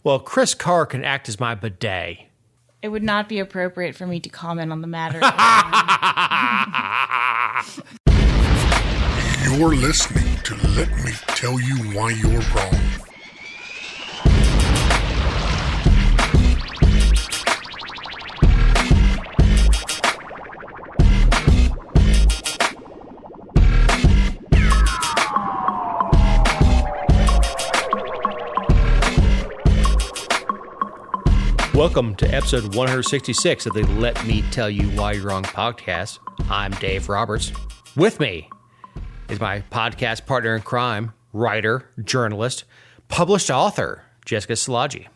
Well, Chris Carr can act as my bidet. It would not be appropriate for me to comment on the matter. You're listening to Let Me Tell You Why You're Wrong. Welcome to episode 166 of the Let Me Tell You Why You're Wrong podcast. I'm Dave Roberts. With me is my podcast partner in crime, writer, journalist, published author, Jessica Szilagyi.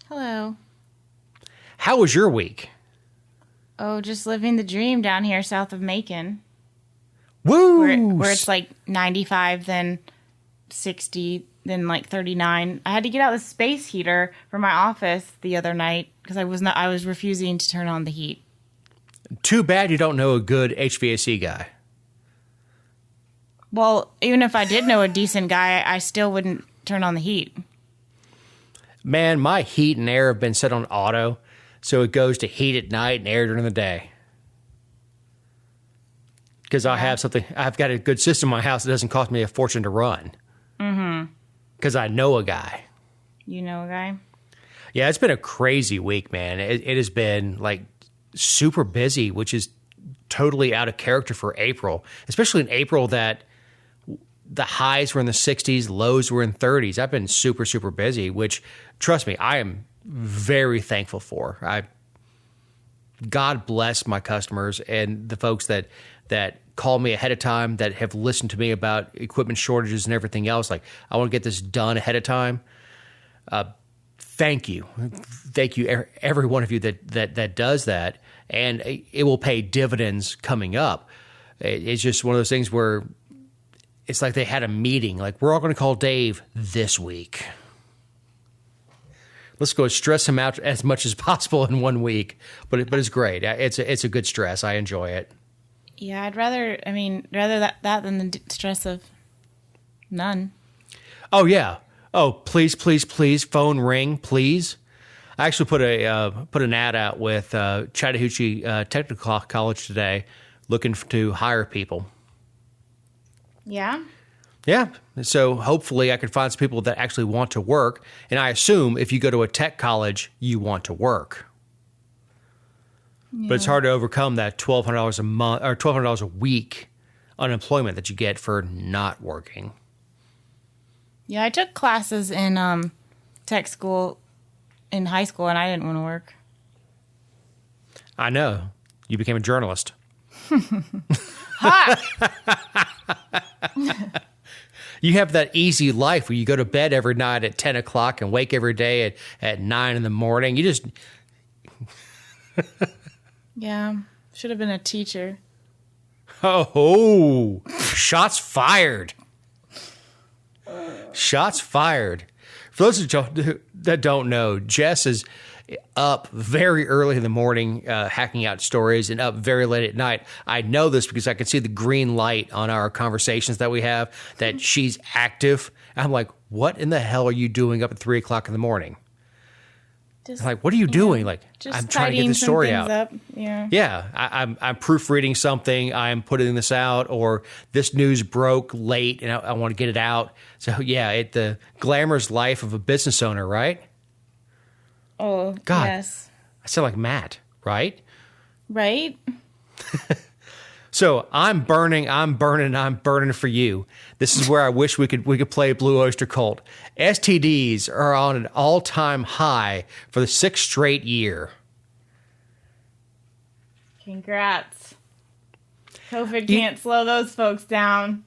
Hello. How was your week? Oh, just living the dream down here south of Macon. Woo! Where it's like 95, then 60, then like 39. I had to get out the space heater from my office the other night because I was refusing to turn on the heat. Too bad you don't know a good HVAC guy. Well, even if I did know a decent guy, I still wouldn't turn on the heat. Man, my heat and air have been set on auto, so it goes to heat at night and air during the day. Because I've got a good system in my house that doesn't cost me a fortune to run. Mm-hmm. Because I know a guy. You know a guy? Yeah, it's been a crazy week, man. It has been like super busy, which is totally out of character for April, especially in April that the highs were in the 60s, lows were in 30s. I've been super, super busy, which, trust me, I am very thankful for. God bless my customers and the folks that call me ahead of time, that have listened to me about equipment shortages and everything else. Like, I want to get this done ahead of time. Thank you. Thank you, every one of you that does that. And it will pay dividends coming up. It's just one of those things where it's like they had a meeting. Like, we're all going to call Dave this week. Let's go stress him out as much as possible in 1 week. But it's great. It's a good stress. I enjoy it. Yeah, I'd rather that than the stress of none. Oh, yeah. Oh, please, please, please, phone ring, please. I actually put an ad out with Chattahoochee Technical College today, looking to hire people. Yeah? Yeah. So hopefully I can find some people that actually want to work. And I assume if you go to a tech college, you want to work. Yeah. But it's hard to overcome that $1,200 a month or $1,200 a week unemployment that you get for not working. Yeah, I took classes in tech school in high school, and I didn't want to work. I know. You became a journalist. Ha! You have that easy life where you go to bed every night at 10 o'clock and wake every day at 9 in the morning. You just... Yeah, should have been a teacher. Oh, shots fired. Shots fired. For those that don't know, Jess is up very early in the morning hacking out stories and up very late at night. I know this because I can see the green light on our conversations that we have, that she's active. I'm like, what in the hell are you doing up at 3 o'clock in the morning? I'm like, what are you doing? Like, I'm trying to get the story out. Up. Yeah. I'm proofreading something. I'm putting this out, or this news broke late and I want to get it out. So yeah, the glamorous life of a business owner, right? Oh, God, yes. I sound like Matt, right? Right. So I'm burning for you. This is where I wish we could play Blue Oyster Cult. STDs are on an all-time high for the 6th straight year. Congrats. COVID can't slow those folks down.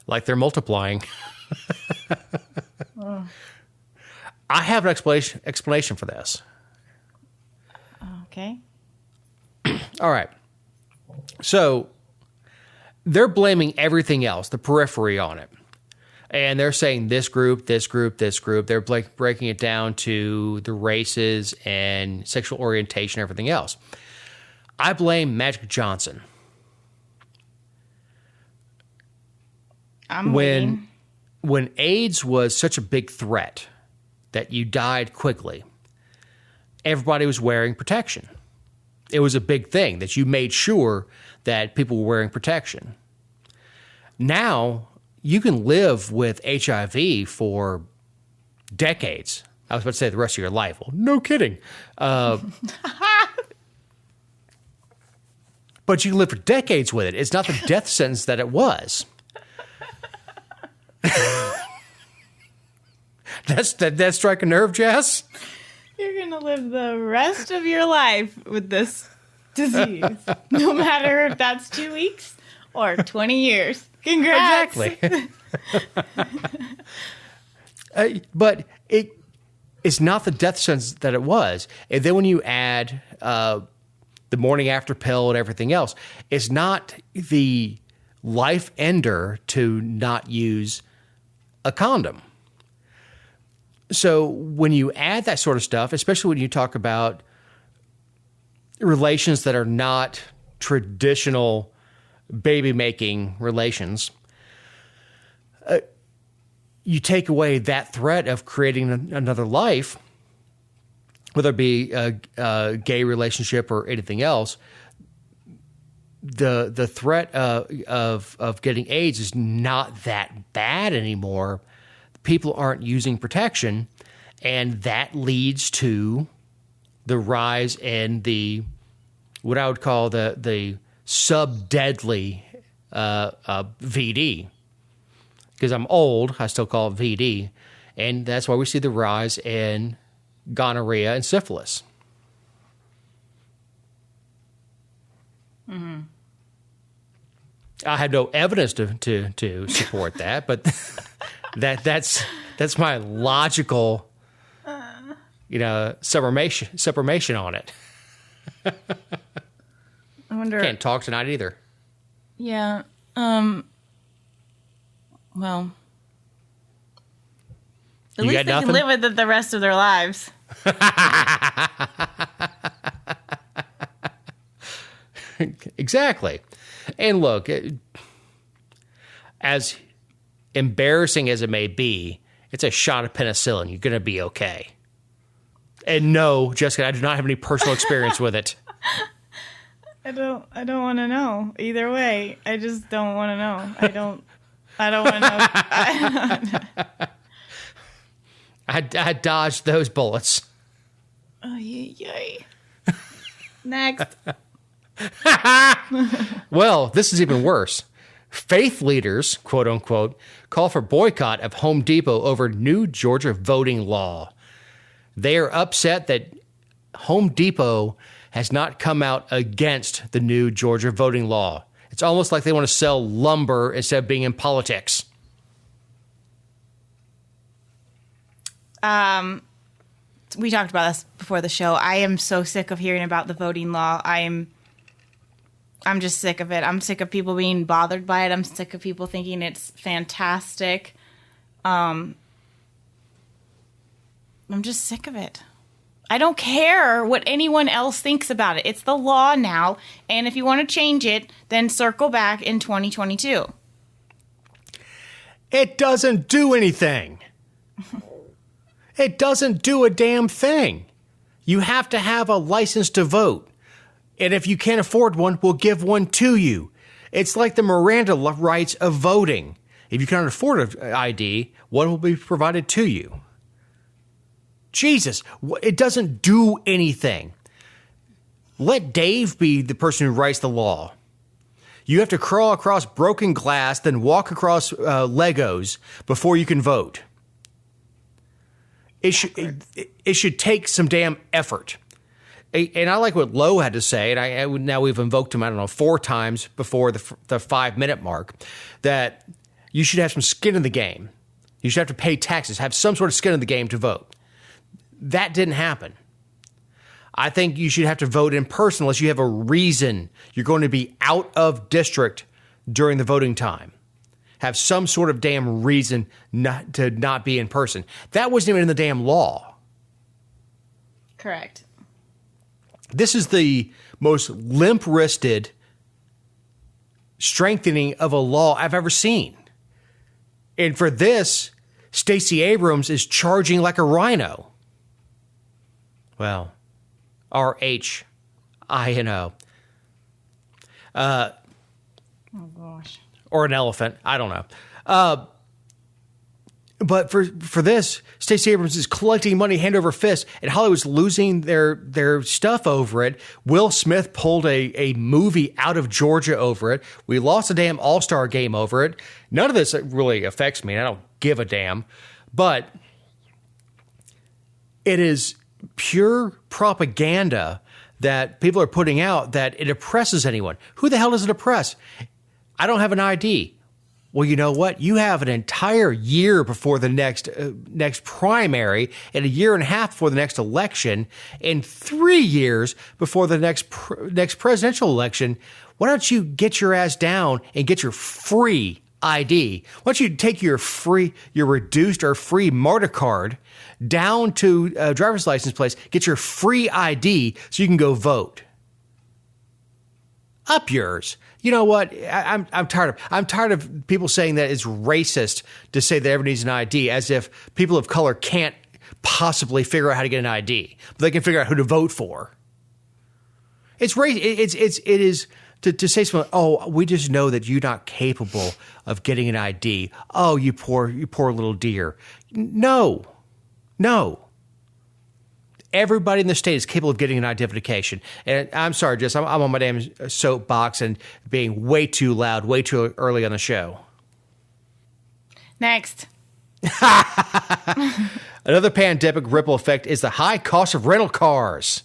Like they're multiplying. I have an explanation for this. Okay. All right. So they're blaming everything else, the periphery, on it. And they're saying this group, this group, this group. They're breaking it down to the races and sexual orientation, everything else. I blame Magic Johnson. I'm waiting. when AIDS was such a big threat that you died quickly, everybody was wearing protection. It was a big thing that you made sure that people were wearing protection. Now, you can live with HIV for decades. I was about to say the rest of your life. Well, no kidding. But you can live for decades with it. It's not the death sentence that it was. That strike a nerve, Jess? You're going to live the rest of your life with this disease, no matter if that's 2 weeks or 20 years. Congrats. Exactly. But it's not the death sentence that it was. And then when you add the morning after pill and everything else, it's not the life ender to not use a condom. So when you add that sort of stuff, especially when you talk about relations that are not traditional baby-making relations, you take away that threat of creating another life, whether it be a gay relationship or anything else. The threat of getting AIDS is not that bad anymore. People aren't using protection, and that leads to the rise in the what I would call the sub-deadly VD. Because I'm old, I still call it VD, and that's why we see the rise in gonorrhea and syphilis. Mm-hmm. I have no evidence to support that, but that's my logical, summation on it. I wonder. Can't talk tonight either. Yeah. Well, at least they can live with it the rest of their lives. Exactly. And look, as embarrassing as it may be, it's a shot of penicillin. You're going to be okay. And no, Jessica, I do not have any personal experience with it. I don't want to know. Either way, I just don't want to know. I don't want to know. I dodged those bullets. Oh, yay. Next. Well, this is even worse. Faith leaders, quote unquote, call for boycott of Home Depot over new Georgia voting law. They are upset that Home Depot has not come out against the new Georgia voting law. It's almost like they want to sell lumber instead of being in politics. We talked about this before the show. I am so sick of hearing about the voting law. I'm just sick of it. I'm sick of people being bothered by it. I'm sick of people thinking it's fantastic. I'm just sick of it. I don't care what anyone else thinks about it. It's the law now, and if you want to change it, then circle back in 2022. It doesn't do anything. It doesn't do a damn thing. You have to have a license to vote. And if you can't afford one, we'll give one to you. It's like the Miranda rights of voting. If you can't afford an ID, one will be provided to you. Jesus, it doesn't do anything. Let Dave be the person who writes the law. You have to crawl across broken glass, then walk across Legos before you can vote. It should take some damn effort. And I like what Lowe had to say, and now we've invoked him, 4 times before the 5-minute mark, that you should have some skin in the game. You should have to pay taxes, have some sort of skin in the game to vote. That didn't happen. I think you should have to vote in person unless you have a reason you're going to be out of district during the voting time. Have some sort of damn reason to not be in person. That wasn't even in the damn law. Correct. This is the most limp-wristed strengthening of a law I've ever seen. And for this, Stacey Abrams is charging like a rhino. Well, RHINO. Oh gosh. Or an elephant. I don't know. But for this, Stacey Abrams is collecting money hand over fist, and Hollywood's losing their stuff over it. Will Smith pulled a movie out of Georgia over it. We lost a damn All-Star game over it. None of this really affects me, and I don't give a damn. But it is pure propaganda that people are putting out that it oppresses anyone. Who the hell does it oppress? I don't have an ID. Well, you know what? You have an entire year before the next primary, and a year and a half before the next election, and 3 years before the next presidential election. Why don't you get your ass down and get your free ID? Why don't you take your reduced or free MARTA card down to a driver's license place, get your free ID so you can go vote? Up yours. You know what? I'm tired of people saying that it's racist to say that everyone needs an ID, as if people of color can't possibly figure out how to get an ID, but they can figure out who to vote for. It is to say something. Oh, we just know that you're not capable of getting an ID. Oh, you poor little dear. No. Everybody in the state is capable of getting an identification. And I'm sorry, Jess, I'm on my damn soapbox and being way too loud, way too early on the show. Next. Another pandemic ripple effect is the high cost of rental cars.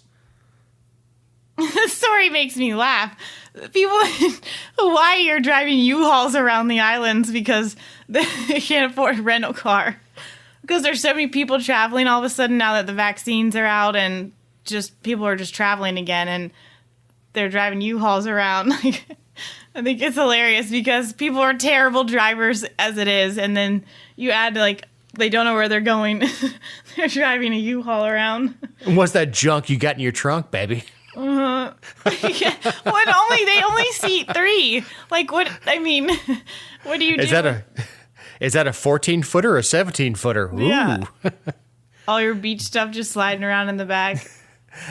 This story makes me laugh. People in Hawaii are driving U-Hauls around the islands because they can't afford a rental car. Because there's so many people traveling all of a sudden now that the vaccines are out, and just people are just traveling again, and they're driving U-Hauls around. Like, I think it's hilarious because people are terrible drivers as it is, and then you add like they don't know where they're going. They're driving a U-Haul around. What's that junk you got in your trunk, baby? Yeah. They only seat 3. Like what? I mean, what do you do? Is that a 14-footer or a 17-footer? Ooh. Yeah. All your beach stuff just sliding around in the back.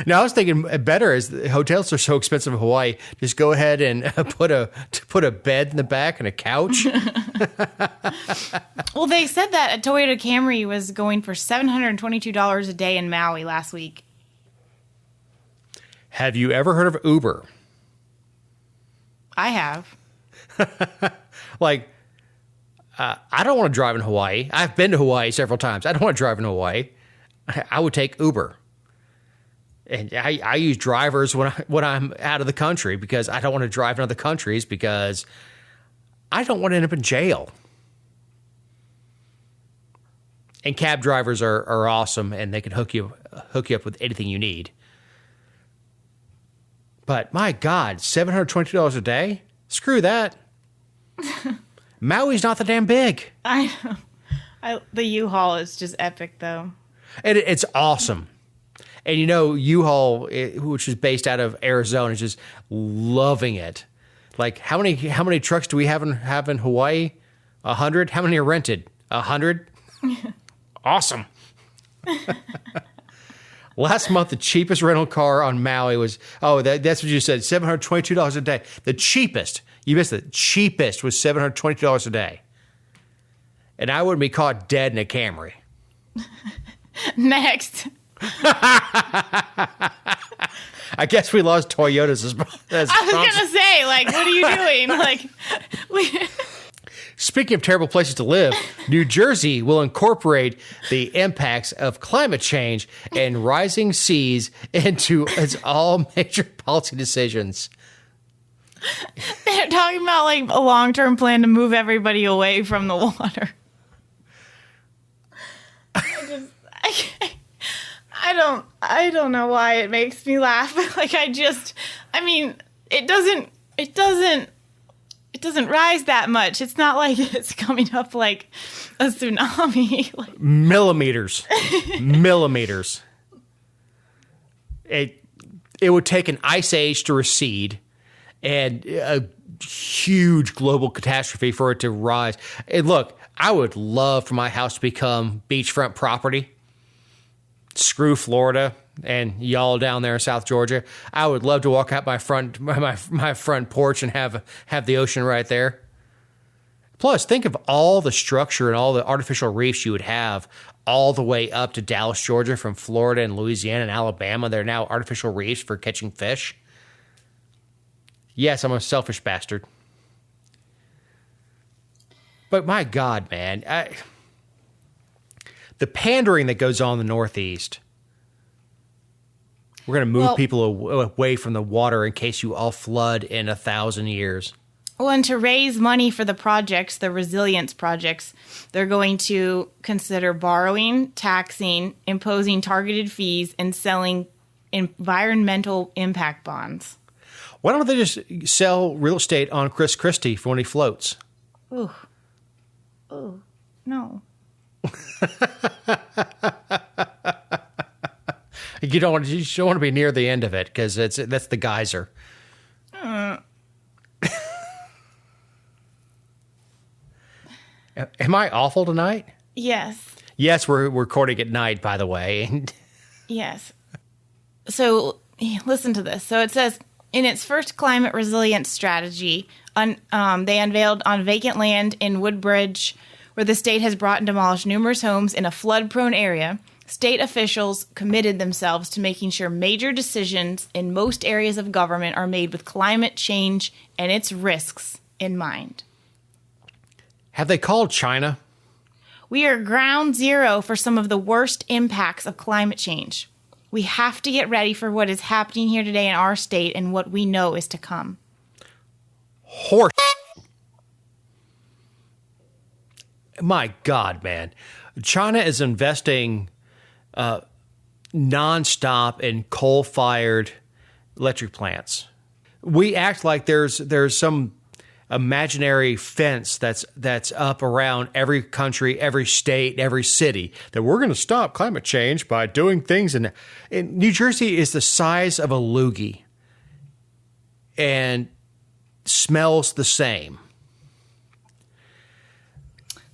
Now, I was thinking better is the hotels are so expensive in Hawaii. Just go ahead and put a bed in the back and a couch. Well, they said that a Toyota Camry was going for $722 a day in Maui last week. Have you ever heard of Uber? I have. I don't want to drive in Hawaii. I've been to Hawaii several times. I don't want to drive in Hawaii. I would take Uber. And I use drivers when I'm out of the country because I don't want to drive in other countries because I don't want to end up in jail. And cab drivers are awesome, and they can hook you up with anything you need. But my God, $722 a day? Screw that. Maui's not that damn big. I know. The U-Haul is just epic, though. And it's awesome. And you know, U-Haul, which is based out of Arizona, is just loving it. Like, how many trucks do we have in Hawaii? 100? How many are rented? 100? Awesome. Last month, the cheapest rental car on Maui was, that's what you said, $722 a day. The cheapest. You missed it. Cheapest was $722 a day. And I wouldn't be caught dead in a Camry. Next. I guess we lost Toyotas as I was going to say, what are you doing? Speaking of terrible places to live, New Jersey will incorporate the impacts of climate change and rising seas into its all major policy decisions. They're talking about a long-term plan to move everybody away from the water. I don't know why it makes me laugh. It doesn't rise that much. It's not like it's coming up like a tsunami. Millimeters. It would take an ice age to recede and a huge global catastrophe for it to rise. And look, I would love for my house to become beachfront property. Screw Florida and y'all down there in South Georgia. I would love to walk out my front porch and have the ocean right there. Plus, think of all the structure and all the artificial reefs you would have all the way up to Dallas, Georgia, from Florida and Louisiana and Alabama. They're now artificial reefs for catching fish. Yes, I'm a selfish bastard. But my God, man, the pandering that goes on in the Northeast. We're going to move people away from the water in case you all flood in 1,000 years. Well, and to raise money for the projects, the resilience projects, they're going to consider borrowing, taxing, imposing targeted fees, and selling environmental impact bonds. Why don't they just sell real estate on Chris Christie for when he floats? Ooh, no. You don't want to be near the end of it because that's the geyser. Am I awful tonight? Yes. Yes, we're recording at night, by the way. Yes. So listen to this. So it says, in its first climate resilience strategy, they unveiled on vacant land in Woodbridge, where the state has brought and demolished numerous homes in a flood-prone area, state officials committed themselves to making sure major decisions in most areas of government are made with climate change and its risks in mind. Have they called China? We are ground zero for some of the worst impacts of climate change. We have to get ready for what is happening here today in our state and what we know is to come. Horse. My God, man. China is investing nonstop in coal-fired electric plants. We act like there's some imaginary fence that's up around every country, every state, every city, that we're going to stop climate change by doing things. And New Jersey is the size of a loogie and smells the same.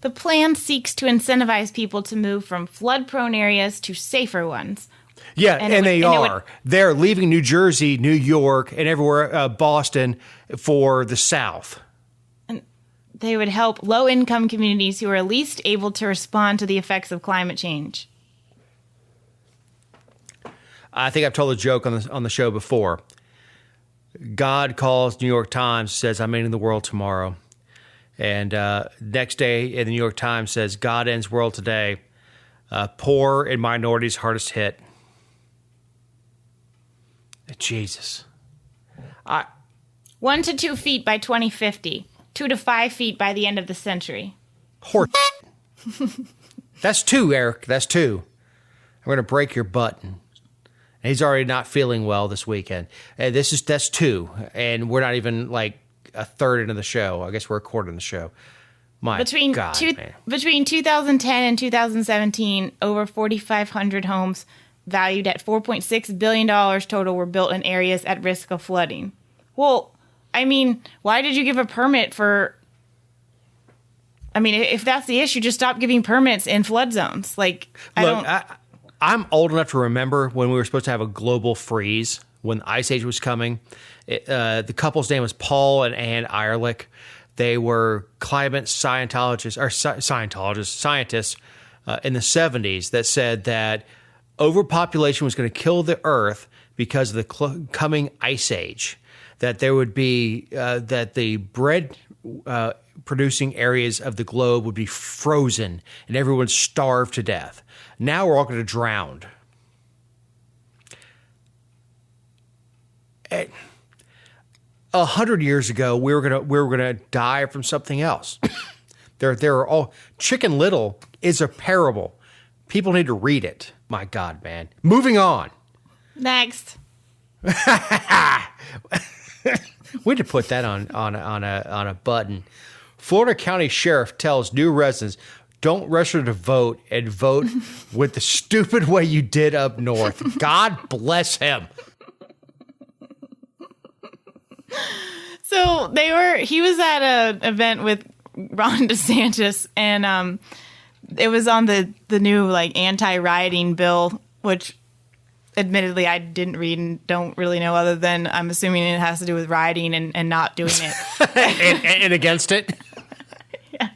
The plan seeks to incentivize people to move from flood-prone areas to safer ones. Yeah, and they are. They're leaving New Jersey, New York, and everywhere, Boston, for the South. And they would help low-income communities who are least able to respond to the effects of climate change. I think I've told a joke on the show before. God calls New York Times, says, I'm ending the world tomorrow. And next day, in the New York Times says, God ends world today. Poor and minorities hardest hit. Jesus. 1 to 2 feet by 2050. 2 to 5 feet by the end of the century. Horse. That's 2, Eric. That's 2. I'm going to break your butt. And he's already not feeling well this weekend. And that's 2. And we're not even like a third into the show. I guess we're recording the show. Between 2010 and 2017, over 4,500 homes valued at $4.6 billion total were built in areas at risk of flooding. Well, I mean, why did you give a permit for... I mean, if that's the issue, just stop giving permits in flood zones. I'm old enough to remember when we were supposed to have a global freeze, when the Ice Age was coming. The couple's name was Paul and Ann Ehrlich. They were climate scientists in the 70s that said that overpopulation was going to kill the Earth because of the coming Ice Age. That there would be that the bread producing areas of the globe would be frozen and everyone would starve to death. Now we're all going to drown. 100 years ago, we were gonna die from something else. There are all Chicken Little is a parable. People need to read it. My God, man. Moving on. Next. We had to put that on a button. Florida County Sheriff tells new residents, don't register to vote and vote with the stupid way you did up north. God bless him. So he was at an event with Ron DeSantis, and it was on the new like anti-rioting bill, which admittedly I didn't read and don't really know, other than I'm assuming it has to do with rioting and not doing it and against it. Yeah.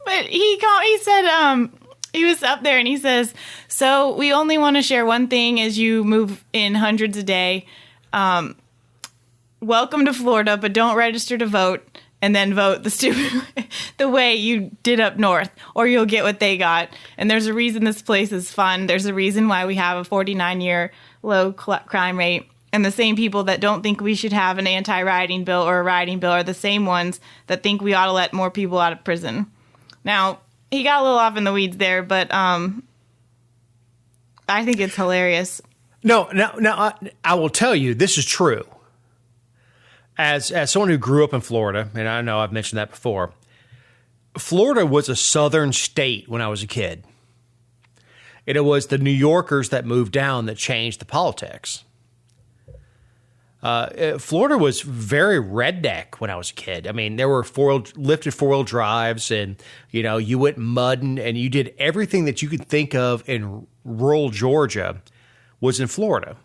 But he said he was up there and he says, so we only want to share one thing as you move in hundreds a day. Welcome to Florida, but don't register to vote and then vote the way you did up north, or you'll get what they got. And there's a reason this place is fun. There's a reason why we have a 49-year low crime rate. And the same people that don't think we should have an anti-rioting bill or a rioting bill are the same ones that think we ought to let more people out of prison. Now, he got a little off in the weeds there, but I think it's hilarious. No, I will tell you, this is true. As someone who grew up in Florida, and I know I've mentioned that before, Florida was a southern state when I was a kid. And it was the New Yorkers that moved down that changed the politics. Florida was very redneck when I was a kid. I mean, there were lifted four-wheel drives, and you went mudding, and you did everything that you could think of in rural Georgia was in Florida.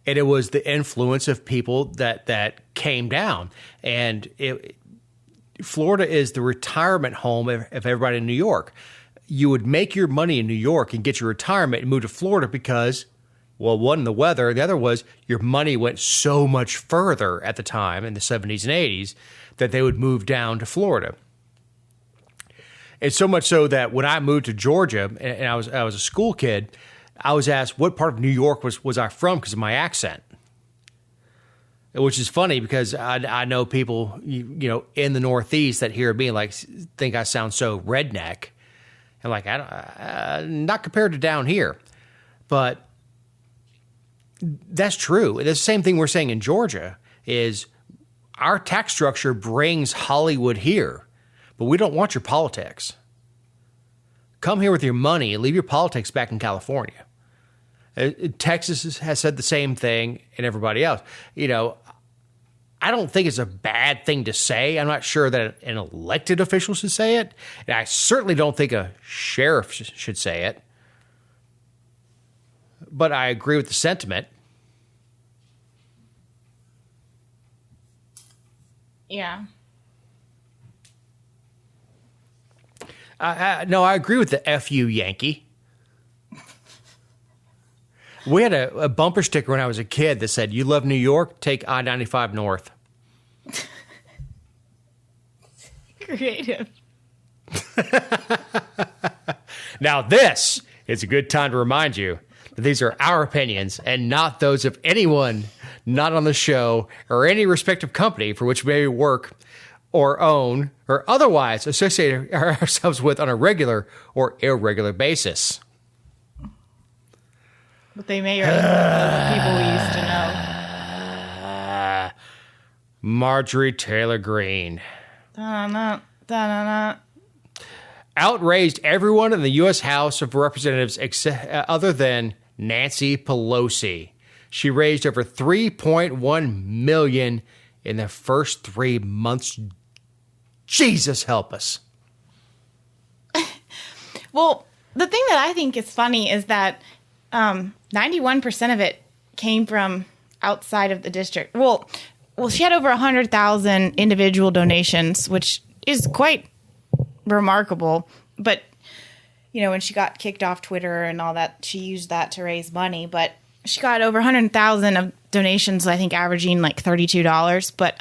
And it was the influence of people that came down. And Florida is the retirement home of everybody in New York. You would make your money in New York and get your retirement and move to Florida because, well, one, the weather. The other was your money went so much further at the time in the 70s and 80s that they would move down to Florida. And so much so that when I moved to Georgia and I was a school kid, I was asked what part of New York was I from because of my accent, which is funny because I know people in the Northeast that hear me like think I sound so redneck, and like not compared to down here, but that's true. It's the same thing we're saying in Georgia is our tax structure brings Hollywood here, but we don't want your politics. Come here with your money and leave your politics back in California. Texas has said the same thing, and everybody else. I don't think it's a bad thing to say. I'm not sure that an elected official should say it, and I certainly don't think a sheriff should say it. But I agree with the sentiment. Yeah. No, I agree with the FU Yankee. We had a bumper sticker when I was a kid that said, "You love New York? Take I-95 north." Creative. Now, this is a good time to remind you that these are our opinions and not those of anyone not on the show or any respective company for which we may work or own or otherwise associate ourselves with on a regular or irregular basis. But they may already know people we used to know. Marjorie Taylor Greene. Da-na-na, da-na-na. Outraged everyone in the U.S. House of Representatives other than Nancy Pelosi. She raised over $3.1 million in the first 3 months. Jesus help us. Well, the thing that I think is funny is that 91% of it came from outside of the district. Well, she had over 100,000 individual donations, which is quite remarkable. But, when she got kicked off Twitter and all that, she used that to raise money. But she got over 100,000 of donations, I think averaging like $32. But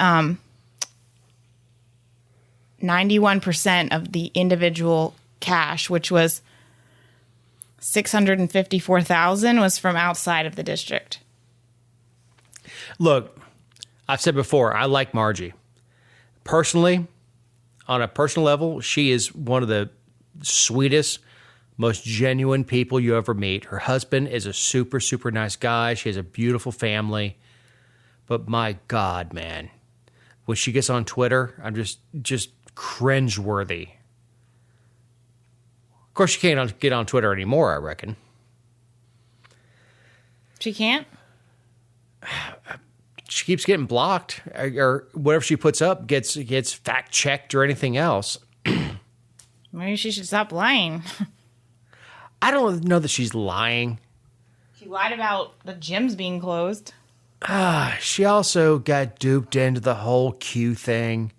91% of the individual cash, which was 654,000, was from outside of the district. Look, I've said before, I like Margie. Personally, on a personal level, she is one of the sweetest, most genuine people you ever meet. Her husband is a super, super nice guy. She has a beautiful family. But my God, man, when she gets on Twitter, I'm just cringeworthy. Of course, she can't get on Twitter anymore, I reckon. She can't? She she keeps getting blocked, or whatever she puts up gets fact checked or anything else. Maybe she should stop lying. I don't know that she's lying. She lied about the gyms being closed. She also got duped into the whole Q thing.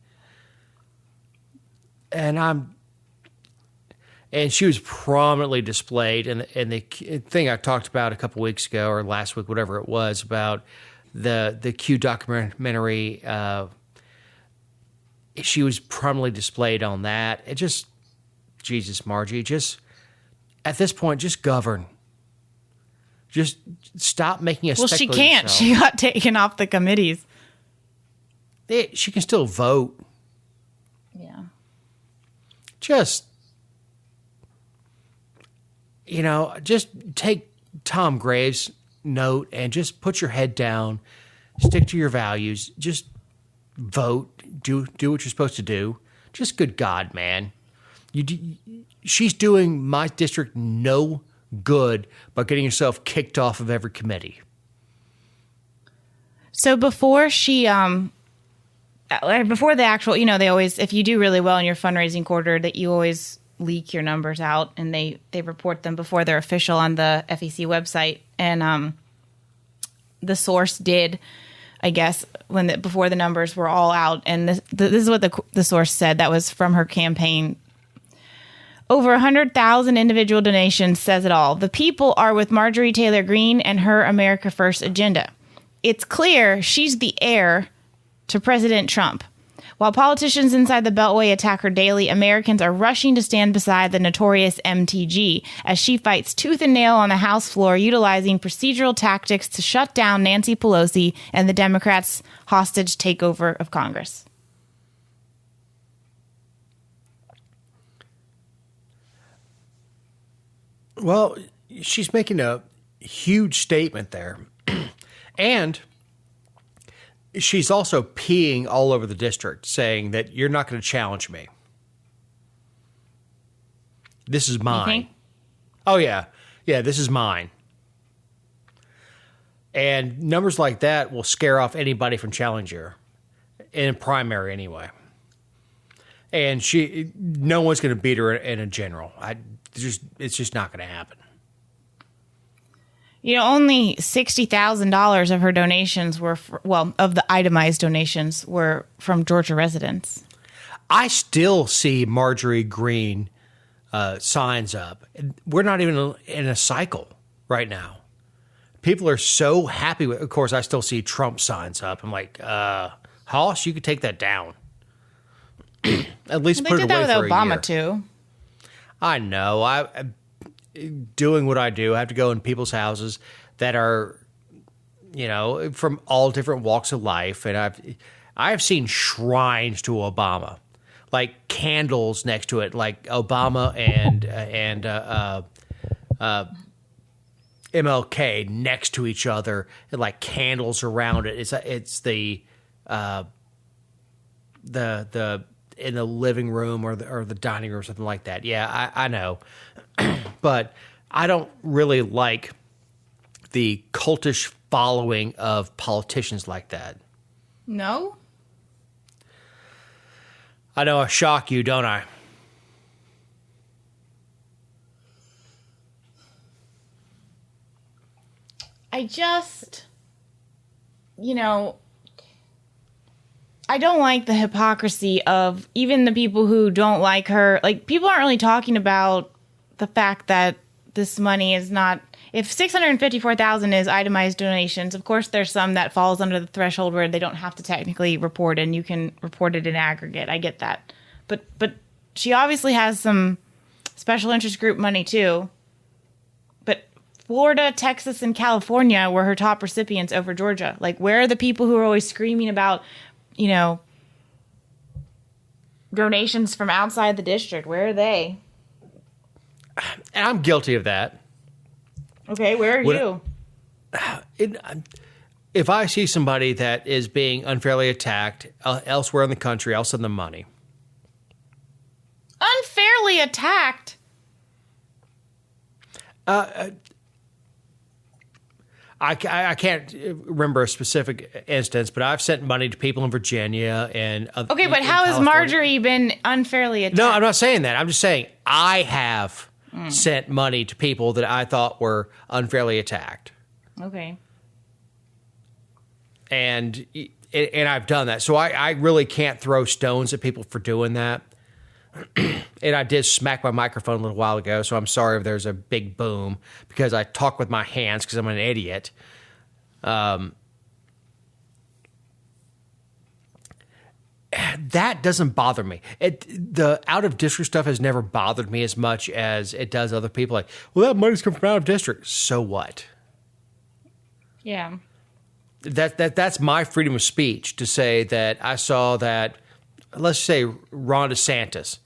And she was prominently displayed in the thing I talked about a couple weeks ago or last week, whatever it was, about the Q documentary. She was prominently displayed on that. It just, Jesus, Margie, just at this point, just govern. Just stop making a spectacle. Well, she can't. She got taken off the committees. She can still vote. Yeah. Just, just take Tom Graves' note and just put your head down, stick to your values, just vote, do what you're supposed to do. Just good God, man. She's doing my district no good by getting herself kicked off of every committee. So before she, before the actual, they always, if you do really well in your fundraising quarter, that you always leak your numbers out and they report them before they're official on the FEC website. And the source did, I guess, before the numbers were all out. And this is what the source said. That was from her campaign. Over 100,000 individual donations says it all. The people are with Marjorie Taylor Greene and her America First agenda. It's clear she's the heir to President Trump. While politicians inside the Beltway attack her daily, Americans are rushing to stand beside the notorious MTG as she fights tooth and nail on the House floor, utilizing procedural tactics to shut down Nancy Pelosi and the Democrats' hostage takeover of Congress. Well, she's making a huge statement there. And she's also peeing all over the district, saying that you're not going to challenge me. This is mine. Oh, yeah. Yeah, this is mine. And numbers like that will scare off anybody from challenging her, in a primary anyway. And no one's going to beat her in a general. It's just not going to happen. Only $60,000 of her donations were, of the itemized donations were from Georgia residents. I still see Marjorie Greene signs up. We're not even in a cycle right now. People are so happy with. Of course, I still see Trump signs up. I'm like, Hoss, you could take that down. At least put it away for a year. They did that with Obama too. I know. I'm doing what I do. I have to go in people's houses that are, from all different walks of life, and I've seen shrines to Obama, like candles next to it, like Obama and MLK next to each other, and like candles around it. It's the in the living room or the dining room or something like that. Yeah, I know. But I don't really like the cultish following of politicians like that. No? I know I shock you, don't I? I just, I don't like the hypocrisy of even the people who don't like her. Like, people aren't really talking about the fact that this money is not, if $654,000 is itemized donations, of course there's some that falls under the threshold where they don't have to technically report, and you can report it in aggregate. I get that. But she obviously has some special interest group money too. But Florida, Texas, and California were her top recipients over Georgia. Like, where are the people who are always screaming about, donations from outside the district? Where are they? And I'm guilty of that. Okay, where are you? If I see somebody that is being unfairly attacked elsewhere in the country, I'll send them money. Unfairly attacked? I can't remember a specific instance, but I've sent money to people in Virginia and Okay, but how has Marjorie been unfairly attacked? No, I'm not saying that. I'm just saying I have sent money to people that I thought were unfairly attacked. Okay. And I've done that. So I really can't throw stones at people for doing that. And I did smack my microphone a little while ago, so I'm sorry if there's a big boom because I talk with my hands because I'm an idiot. That doesn't bother me. The out of district stuff has never bothered me as much as it does other people. Like, well, that money's come from out of district. So what? Yeah. That's my freedom of speech to say that I saw that. Let's say Ron DeSantis.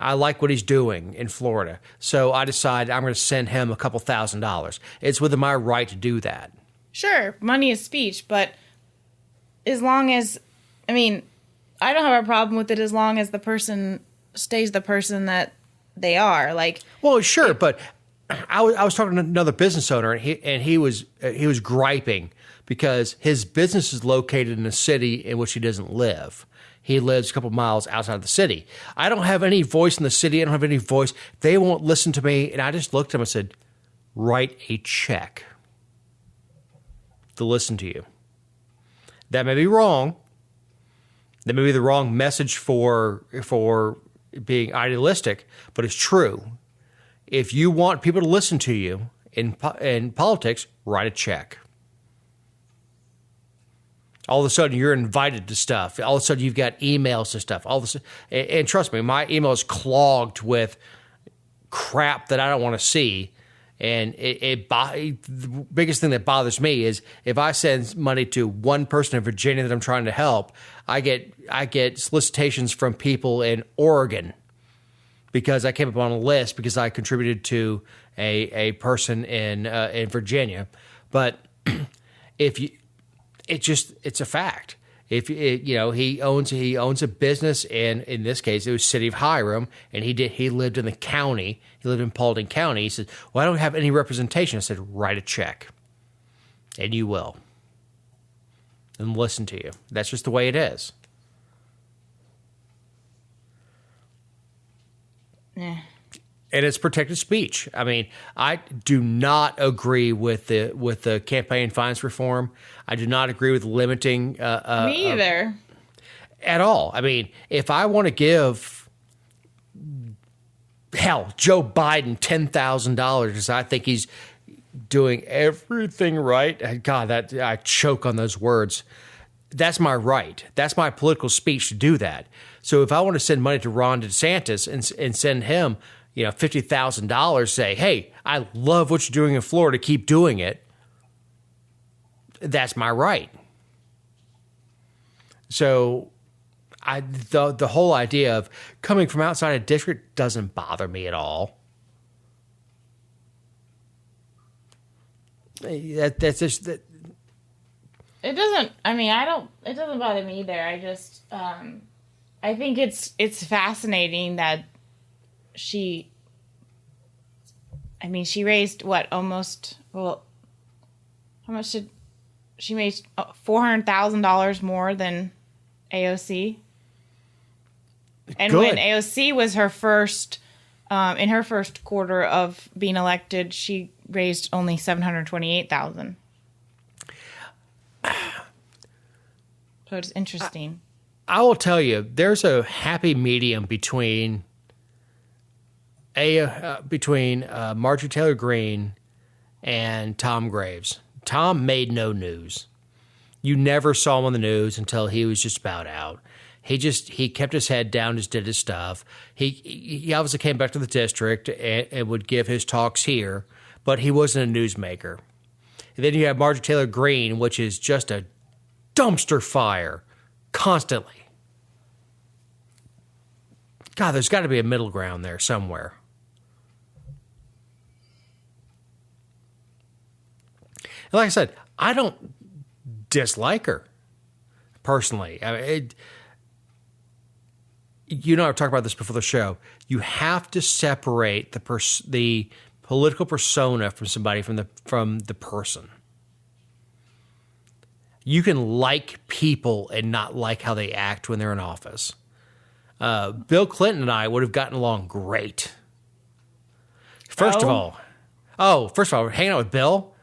I like what he's doing in Florida, so I decided I'm going to send him a couple $1,000s. It's within my right to do that. Sure, money is speech, but as long as, I mean, I don't have a problem with it as long as the person stays the person that they are. Like, well, sure, but I was talking to another business owner, and he was griping because his business is located in a city in which he doesn't live. He lives a couple miles outside of the city. I don't have any voice in the city. I don't have any voice. They won't listen to me. And I just looked at him and said, write a check to listen to you. That may be wrong. That may be the wrong message for being idealistic, but it's true. If you want people to listen to you in politics, write a check. All of a sudden, you're invited to stuff. All of a sudden, you've got emails to stuff. And trust me, my email is clogged with crap that I don't want to see. And the biggest thing that bothers me is if I send money to one person in Virginia that I'm trying to help, I get solicitations from people in Oregon because I came up on a list because I contributed to a person in Virginia. But it's a fact. If he owns a business, and in this case it was City of Hiram, and he lived in the county. He lived in Paulding County. He said, "Well, I don't have any representation." I said, "Write a check, and you will, and listen to you." That's just the way it is. Yeah. And it's protected speech. I mean, I do not agree with the campaign finance reform. I do not agree with limiting. Me either. At all. I mean, if I want to give, Joe Biden $10,000 because I think he's doing everything right. God, I choke on those words. That's my right. That's my political speech to do that. So if I want to send money to Ron DeSantis and send him, $50,000, say, hey, I love what you're doing in Florida, keep doing it. That's my right. So the whole idea of coming from outside a district doesn't bother me at all. That's just that. It doesn't. I mean, it doesn't bother me either. I just, I think it's fascinating that she raised how much did she made? $400,000 more than AOC. And Good. when AOC was her first, in her first quarter of being elected, she raised only $728,000. So it's interesting. I will tell you, there's a happy medium between Marjorie Taylor Greene and Tom Graves. Tom made no news. You never saw him on the news until he was just about out. He kept his head down, just did his stuff. He obviously came back to the district and would give his talks here, but he wasn't a newsmaker. And then you have Marjorie Taylor Greene, which is just a dumpster fire constantly. God, there's got to be a middle ground there somewhere. And like I said, I don't dislike her personally. I mean, I've talked about this before the show. You have to separate the political persona from somebody from the person. You can like people and not like how they act when they're in office. Bill Clinton and I would have gotten along great. First of all, hanging out with Bill.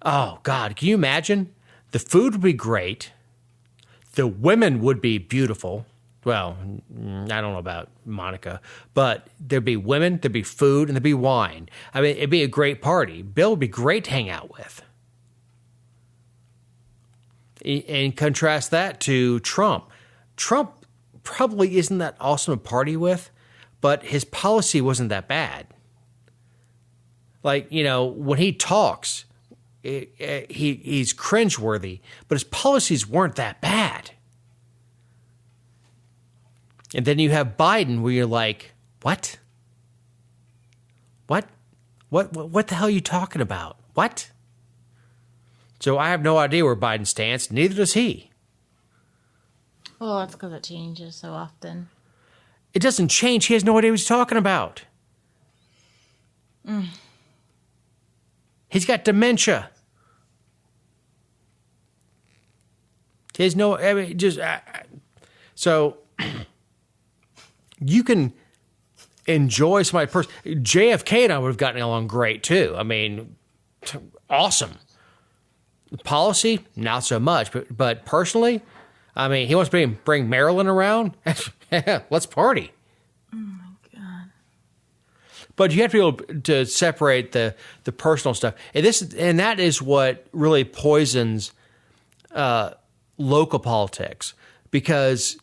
Oh, God, can you imagine? The food would be great. The women would be beautiful. Well, I don't know about Monica, but there'd be women, there'd be food, and there'd be wine. I mean, it'd be a great party. Bill would be great to hang out with. And contrast that to Trump. Trump probably isn't that awesome to party with, but his policy wasn't that bad. Like, when he talks, he's cringeworthy, but his policies weren't that bad. And then you have Biden where you're like, what? What the hell are you talking about? What? So I have no idea where Biden stands. Neither does he. Well, that's because it changes so often. It doesn't change. He has no idea what he's talking about. He's got dementia. He has no, so you can enjoy somebody personally. JFK and I would have gotten along great too. I mean, awesome. Policy, not so much, but personally, I mean, he wants to bring Marilyn around. Let's party. Oh my God! But you have to be able to separate the personal stuff, and that is what really poisons local politics, because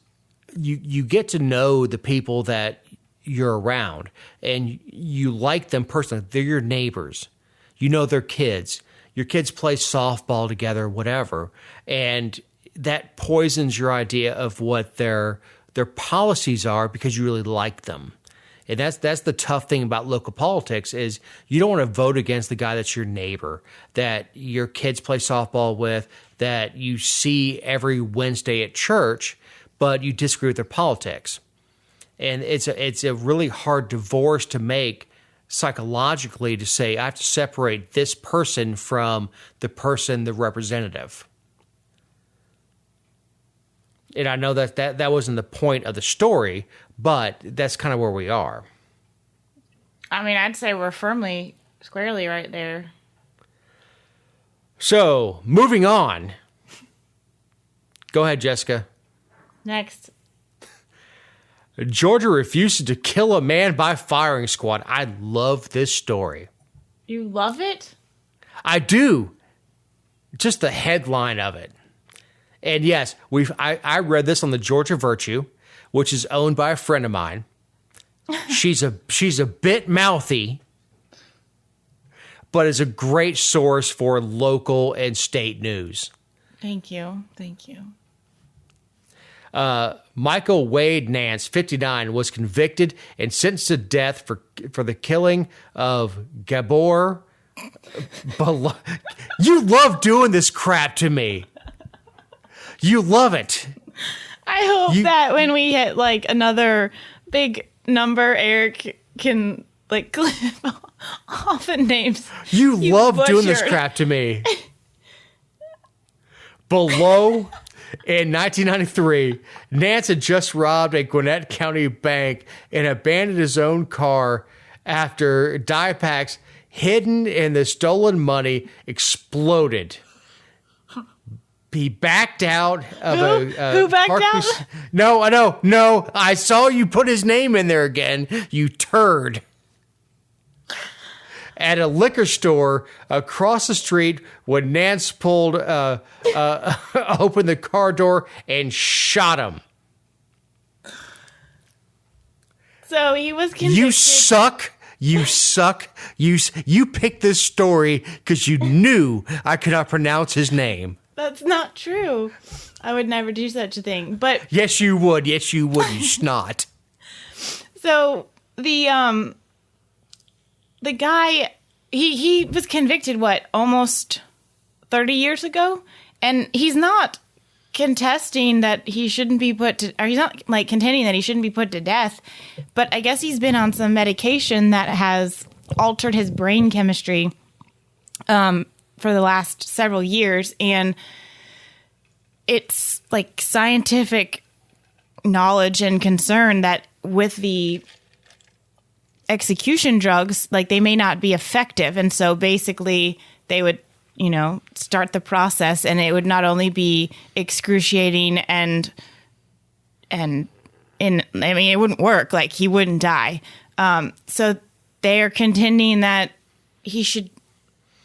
you get to know the people that you're around, and you like them personally. They're your neighbors. You know their kids. Your kids play softball together, whatever, and that poisons your idea of what their policies are because you really like them. And that's the tough thing about local politics is you don't want to vote against the guy that's your neighbor, that your kids play softball with, that you see every Wednesday at church, but you disagree with their politics. And it's a really hard divorce to make psychologically, to say I have to separate this person from the representative. And I know that wasn't the point of the story, but that's kind of where we are. I mean, I'd say we're squarely right there. So, moving on. Go ahead, Jessica. Next. Georgia refuses to kill a man by firing squad. I love this story. You love it? I do. Just the headline of it. And yes, I read this on the Georgia Virtue, which is owned by a friend of mine. She's a bit mouthy, but is a great source for local and state news. Thank you. Michael Wade Nance, 59, was convicted and sentenced to death for the killing of Gabor. You love doing this crap to me. You love it. I hope that when we hit like another big number, Eric can like clip off the names. You love doing this crap to me. Below, in 1993, Nance had just robbed a Gwinnett County bank and abandoned his own car after dye packs hidden in the stolen money exploded. He backed out of Who backed out? No, I know. No, I saw you put his name in there again, you turd. At a liquor store across the street when Nance pulled open the car door and shot him. So he was convicted. You suck. You suck. You picked this story because you knew I could not pronounce his name. That's not true. I would never do such a thing. But yes, you would. Yes, you would. You snot. So the guy, he was convicted, almost 30 years ago? And he's not contesting that he shouldn't be put to, or he's not like contending that he shouldn't be put to death. But I guess he's been on some medication that has altered his brain chemistry for the last several years. And it's like scientific knowledge and concern that with the execution drugs, like they may not be effective. And so basically they would, start the process, and it would not only be excruciating and it wouldn't work. Like, he wouldn't die. So they are contending that he should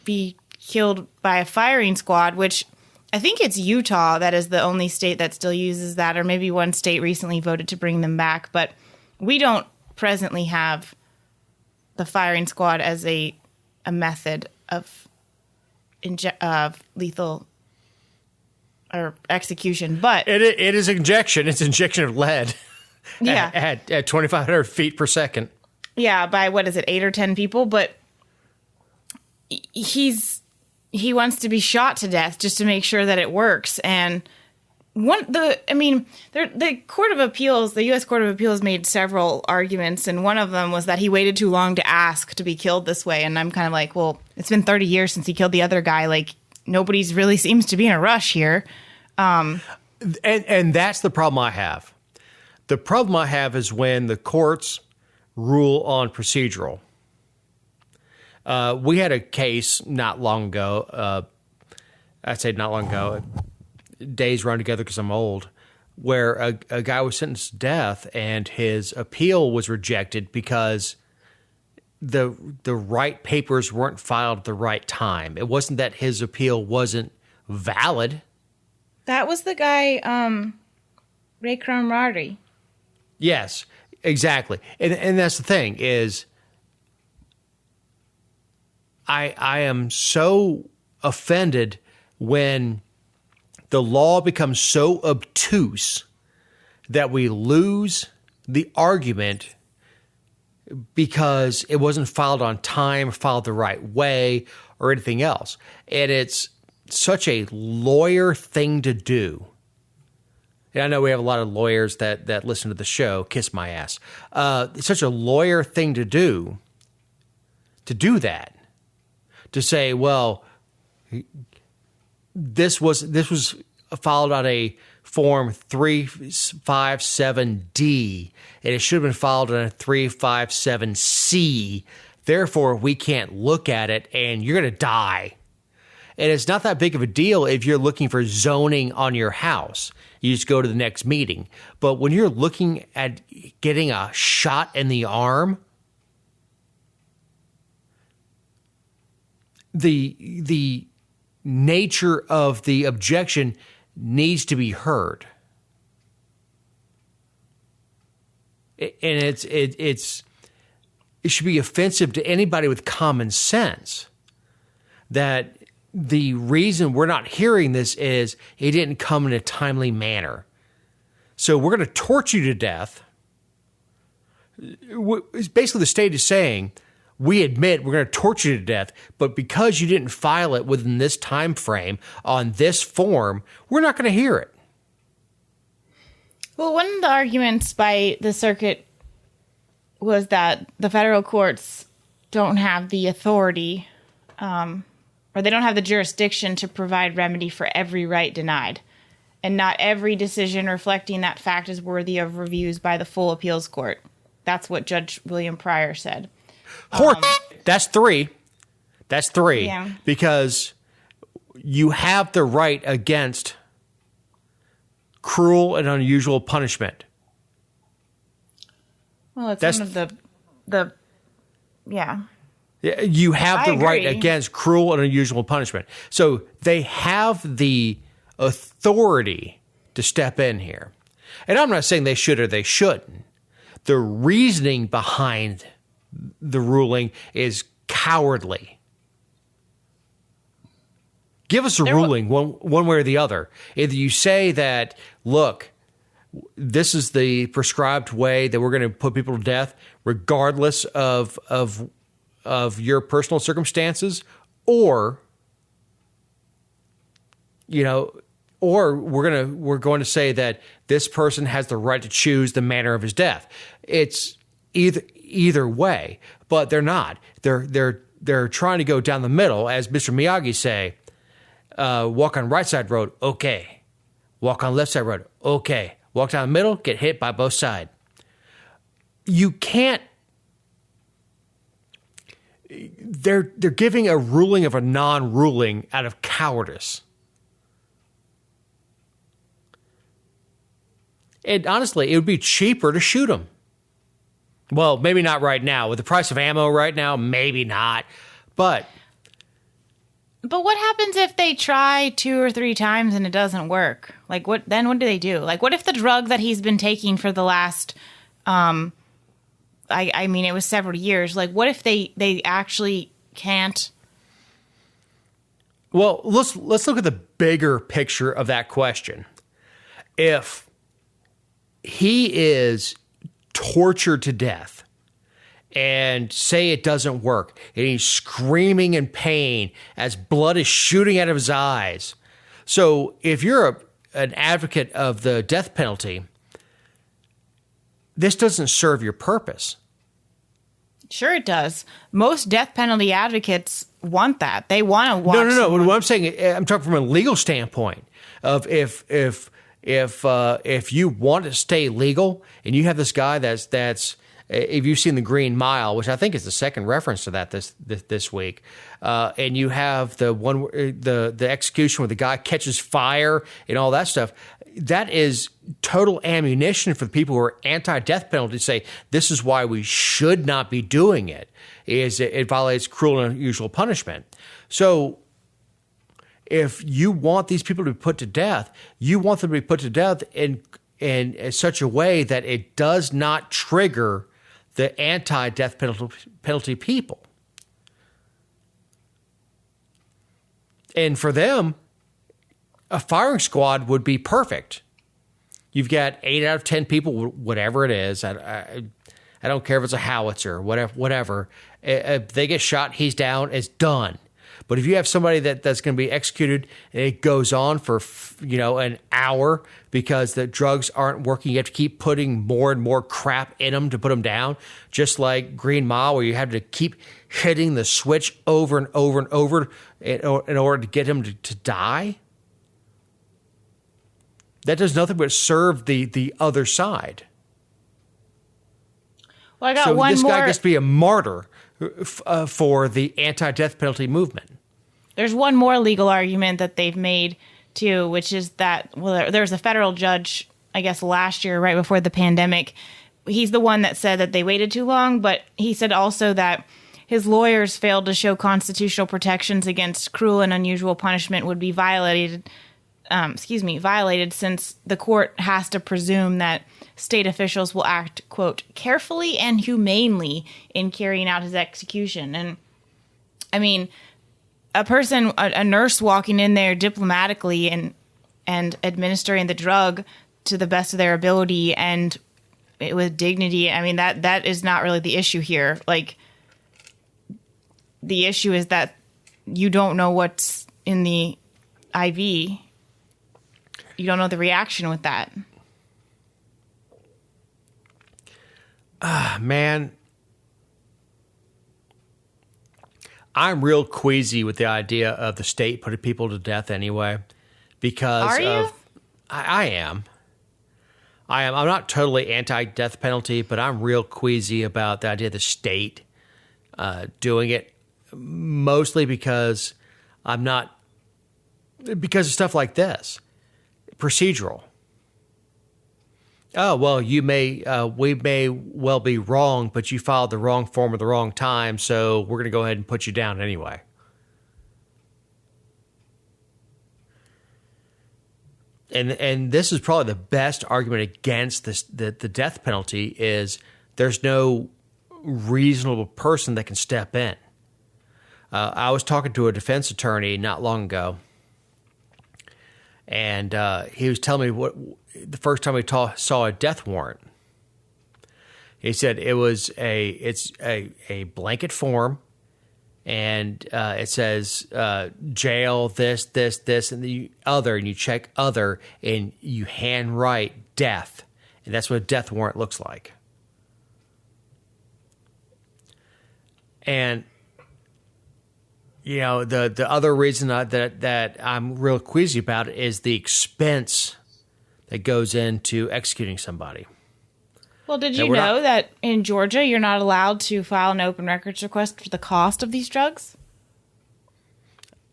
be killed by a firing squad, which I think it's Utah that is the only state that still uses that, or maybe one state recently voted to bring them back. But we don't presently have the firing squad as a method of lethal or execution. But it is injection. It's injection of lead. Yeah, at 2,500 feet per second. Yeah, by 8 or 10 people, but he wants to be shot to death just to make sure that it works. And the Court of Appeals, the U.S. Court of Appeals made several arguments, and one of them was that he waited too long to ask to be killed this way. And I'm kind of like, well, it's been 30 years since he killed the other guy. Like, nobody's really seems to be in a rush here. And that's the problem I have. The problem I have is when the courts rule on procedural. We had a case not long ago. I'd say not long ago. Days run together because I'm old. Where a guy was sentenced to death, and his appeal was rejected because the right papers weren't filed at the right time. It wasn't that his appeal wasn't valid. That was the guy, Ray Marjorie. Yes, exactly. And that's the thing is, I am so offended when the law becomes so obtuse that we lose the argument because it wasn't filed on time, filed the right way, or anything else. And it's such a lawyer thing to do. And I know we have a lot of lawyers that listen to the show. Kiss my ass. It's such a lawyer thing to do that. To say, well, this was filed on a form 357D, and it should have been filed on a 357C. Therefore, we can't look at it, and you're going to die. And it's not that big of a deal if you're looking for zoning on your house. You just go to the next meeting. But when you're looking at getting a shot in the arm, the nature of the objection needs to be heard. And it should be offensive to anybody with common sense that the reason we're not hearing this is it didn't come in a timely manner. So we're going to torture you to death. Basically, the state is saying, we admit we're going to torture you to death, but because you didn't file it within this time frame on this form, we're not going to hear it. Well, one of the arguments by the circuit was that the federal courts don't have the authority, or they don't have the jurisdiction to provide remedy for every right denied. And not every decision reflecting that fact is worthy of reviews by the full appeals court. That's what Judge William Pryor said. That's three. That's three. Yeah. Because you have the right against cruel and unusual punishment. Well, it's That's one of the yeah. You have the right agree. against cruel and unusual punishment. So they have the authority to step in here. And I'm not saying they should or they shouldn't. The reasoning behind the ruling is cowardly. Give us a ruling one way or the other. Either you say that, look, this is the prescribed way that we're going to put people to death, regardless of your personal circumstances, or or we're going to say that this person has the right to choose the manner of his death. It's either way, but they're not. They're trying to go down the middle, as Mr. Miyagi say, walk on right side road. Okay, Walk on the left side of the road. Okay. Walk down the middle, get hit by both sides. You can't. They're giving a ruling of a non-ruling out of cowardice. And honestly, it would be cheaper to shoot them. Well, maybe not right now. With the price of ammo right now, maybe not. But what happens if they try 2 or 3 times and it doesn't work? Like, what do they do? Like, what if the drug that he's been taking for the last, I mean, it was several years. Like, what if they actually can't? Well, let's look at the bigger picture of that question. If he is tortured to death and say it doesn't work and he's screaming in pain as blood is shooting out of his eyes. So if you're an advocate of the death penalty, this doesn't serve your purpose. Sure it does. Most death penalty advocates want that. They want to watch. No. What I'm saying, I'm talking from a legal standpoint of if you want to stay legal and you have this guy that's if you've seen the Green Mile, which I think is the second reference to that this week, and you have the one the execution where the guy catches fire and all that stuff, that is total ammunition for the people who are anti-death penalty to say this is why we should not be doing it. Is it violates cruel and unusual punishment. So if you want these people to be put to death, you want them to be put to death in such a way that it does not trigger the anti-death penalty people. And for them, a firing squad would be perfect. You've got 8 out of 10 people, whatever it is. I don't care if it's a howitzer, whatever. If they get shot, he's down, it's done. But if you have somebody that's going to be executed and it goes on for an hour because the drugs aren't working, you have to keep putting more and more crap in them to put them down, just like Green Mile, where you have to keep hitting the switch over and over and over in order to get him to die. That does nothing but serve the other side. Well, I got so one this more. guy gets to be a martyr for the anti-death penalty movement. There's one more legal argument that they've made, too, which is that, well, there was a federal judge, I guess, last year, right before the pandemic. He's the one that said that they waited too long, but he said also that his lawyers failed to show constitutional protections against cruel and unusual punishment would be violated since the court has to presume that state officials will act, quote, carefully and humanely in carrying out his execution. And, I mean, a nurse walking in there diplomatically and administering the drug to the best of their ability and with dignity, I mean, that is not really the issue here. Like, the issue is that you don't know what's in the IV. You don't know the reaction with that. Man, I'm real queasy with the idea of the state putting people to death anyway, because Are you? I am. I'm not totally anti-death penalty, but I'm real queasy about the idea of the state doing it, mostly because because of stuff like this, procedural. Oh, well, we may well be wrong, but you filed the wrong form at the wrong time, so we're going to go ahead and put you down anyway. And this is probably the best argument against this, the death penalty is there's no reasonable person that can step in. I was talking to a defense attorney not long ago, and he was telling me what the first time he saw a death warrant. He said it's a blanket form, and it says jail, this, and the other, and you check other, and you handwrite death, and that's what a death warrant looks like. And the other reason that I'm real queasy about it is the expense that goes into executing somebody. Well, did And you we're know not- that in Georgia you're not allowed to file an open records request for the cost of these drugs?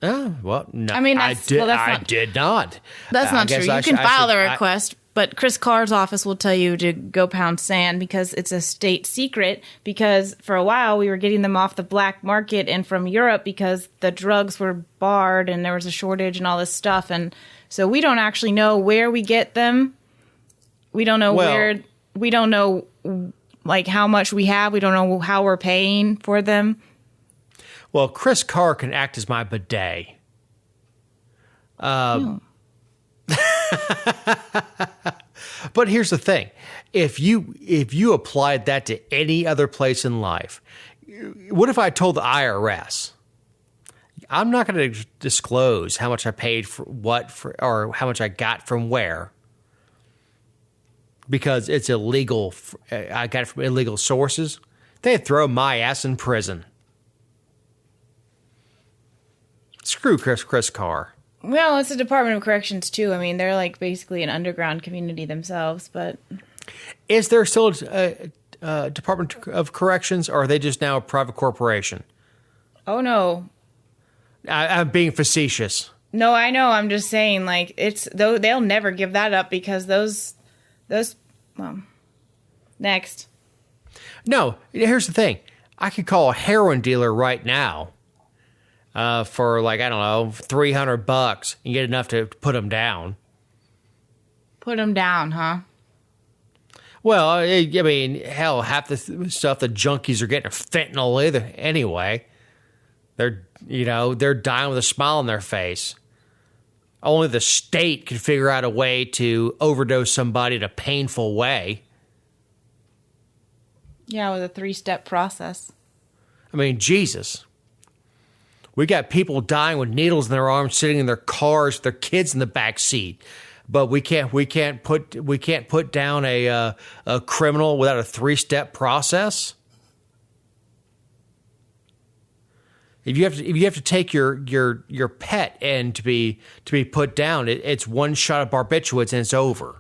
Oh, well, no, I mean, I that's- did. well, that's I not- did not. That's I not guess true. I You should- can I file should- the request, but Chris Carr's office will tell you to go pound sand because it's a state secret. Because for a while we were getting them off the black market and from Europe because the drugs were barred and there was a shortage and all this stuff. And so we don't actually know where we get them. We don't know where. We don't know like how much we have. We don't know how we're paying for them. Well, Chris Carr can act as my bidet. But here's the thing. If you applied that to any other place in life, what if I told the IRS, I'm not going to disclose how much I paid for what or how much I got from where because it's illegal. I got it from illegal sources. They'd throw my ass in prison. Screw Chris Carr. Well, it's a Department of Corrections too. I mean, they're like basically an underground community themselves, but Is there still a Department of Corrections, or are they just now a private corporation? oh no. I'm being facetious. No, I know. I'm just saying like it's though they'll never give that up because those well, next. No, here's the thing. I could call a heroin dealer right now for like, I don't know, $300 and get enough to put them down. Put them down, huh? Well, I mean, hell, half the stuff the junkies are getting are fentanyl either. Anyway, they're dying with a smile on their face. Only the state can figure out a way to overdose somebody in a painful way. Yeah, with a 3-step process. I mean, Jesus. We got people dying with needles in their arms, sitting in their cars, with their kids in the back seat. But we can't put down a criminal without a 3-step process. If you have to take your pet and to be put down, it's one shot of barbiturates and it's over.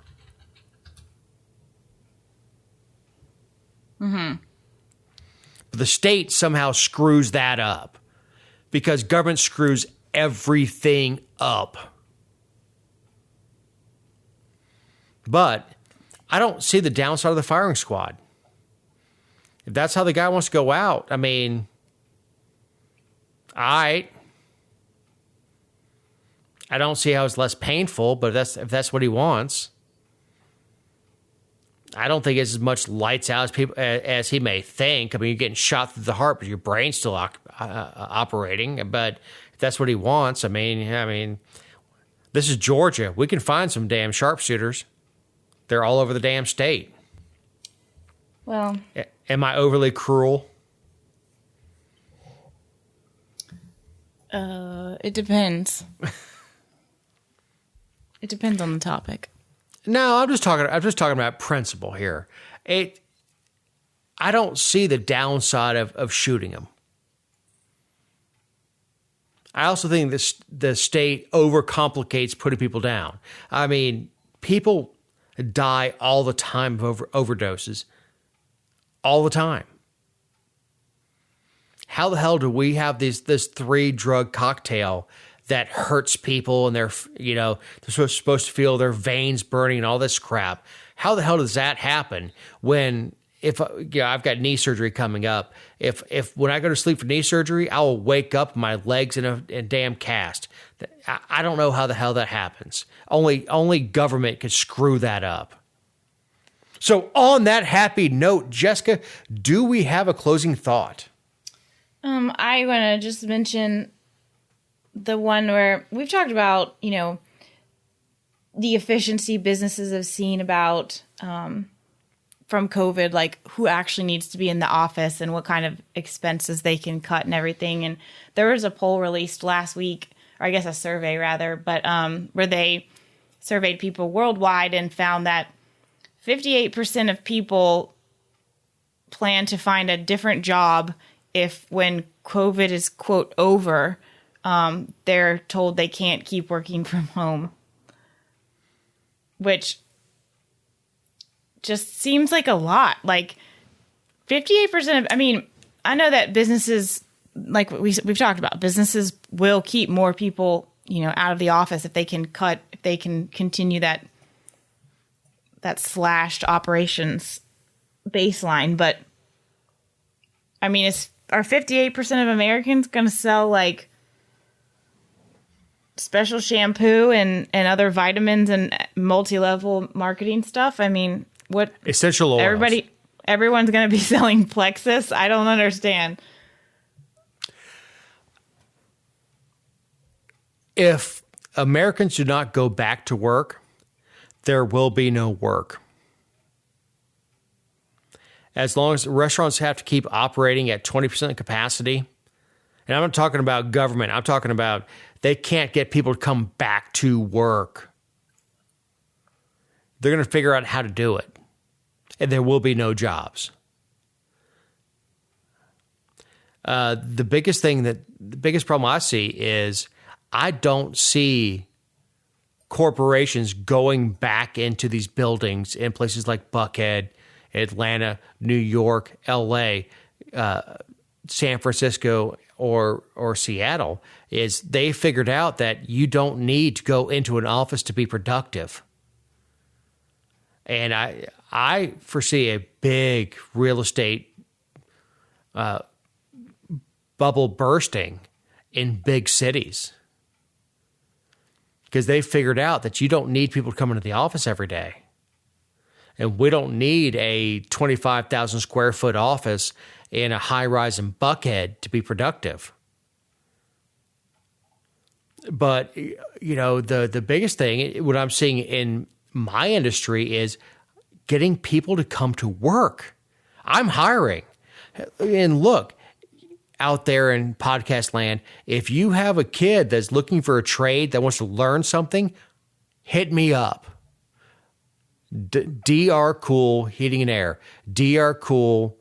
Mm-hmm. But the state somehow screws that up because government screws everything up. But I don't see the downside of the firing squad. If that's how the guy wants to go out, I mean, all right. I don't see how it's less painful, but if that's what he wants, I don't think it's as much lights out as he may think. I mean, you're getting shot through the heart, but your brain's still operating. But if that's what he wants, I mean, this is Georgia. We can find some damn sharpshooters. They're all over the damn state. Well, am I overly cruel? it depends. It depends on the topic. No, I'm just talking about principle here. I don't see the downside of shooting them. I also think the state overcomplicates putting people down. I mean, people die all the time of overdoses. All the time. How the hell do we have this 3-drug cocktail that hurts people and they're supposed to feel their veins burning and all this crap? How the hell does that happen when I've got knee surgery coming up? If when I go to sleep for knee surgery, I will wake up my legs in a damn cast. I don't know how the hell that happens. Only government could screw that up. So on that happy note, Jessica, do we have a closing thought? I want to just mention the one where we've talked about, the efficiency businesses have seen about from COVID, like who actually needs to be in the office and what kind of expenses they can cut and everything. And there was a poll released last week, or I guess a survey rather, but where they surveyed people worldwide and found that 58% of people plan to find a different job if when COVID is, quote, over, they're told they can't keep working from home. Which just seems like a lot. Like 58% of, I mean, I know that businesses, like we've talked about, businesses will keep more people, out of the office if they can continue that slashed operations baseline. But I mean, are 58% of Americans going to sell like special shampoo and other vitamins and multi-level marketing stuff? I mean, what essential oils? Everyone's going to be selling Plexus? I don't understand. If Americans do not go back to work, there will be no work. As long as restaurants have to keep operating at 20% capacity, and I'm not talking about government, I'm talking about they can't get people to come back to work. They're going to figure out how to do it, and there will be no jobs. The biggest problem I see is I don't see corporations going back into these buildings in places like Buckhead, Atlanta, New York, LA, San Francisco, or Seattle. Is they figured out that you don't need to go into an office to be productive. And I foresee a big real estate bubble bursting in big cities, because they figured out that you don't need people to come into the office every day. And we don't need a 25,000 square foot office in a high rise in Buckhead to be productive. But, the biggest thing, what I'm seeing in my industry, is getting people to come to work. I'm hiring. And look, out there in podcast land, if you have a kid that's looking for a trade that wants to learn something, hit me up. DR Cool Heating and Air, drcool.com.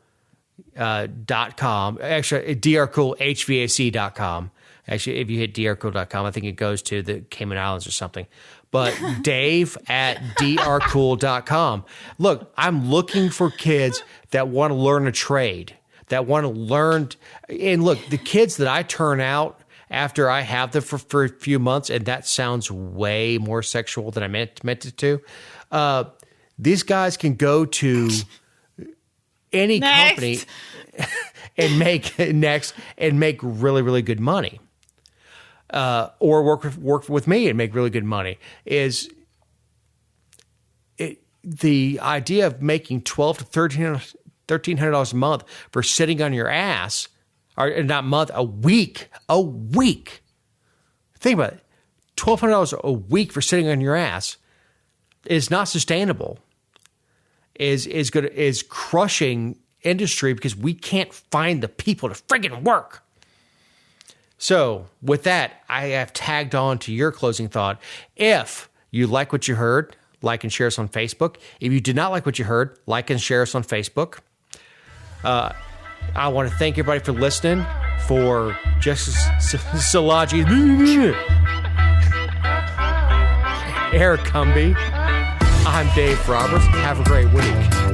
Actually, drcoolhvac.com. Actually, if you hit drcool.com, I think it goes to the Cayman Islands or something. But Dave at drcool.com. Look, I'm looking for kids that want to learn a trade, that want to learn. And look, the kids that I turn out after I have them for a few months, and that sounds way more sexual than I meant it to. These guys can go to any company and make really, really good money. Or work with me and make really good money. The idea of making $1,200 to $1,300 a month for sitting on your ass, or not month, a week. Think about it. $1,200 a week for sitting on your ass is not sustainable. Is crushing industry, because we can't find the people to friggin' work. So with that, I have tagged on to your closing thought. If you like what you heard, like and share us on Facebook. If you did not like what you heard, like and share us on Facebook. I want to thank everybody for listening. For Justice Szilagyi, Eric Cumby, I'm Dave Roberts. Have a great week.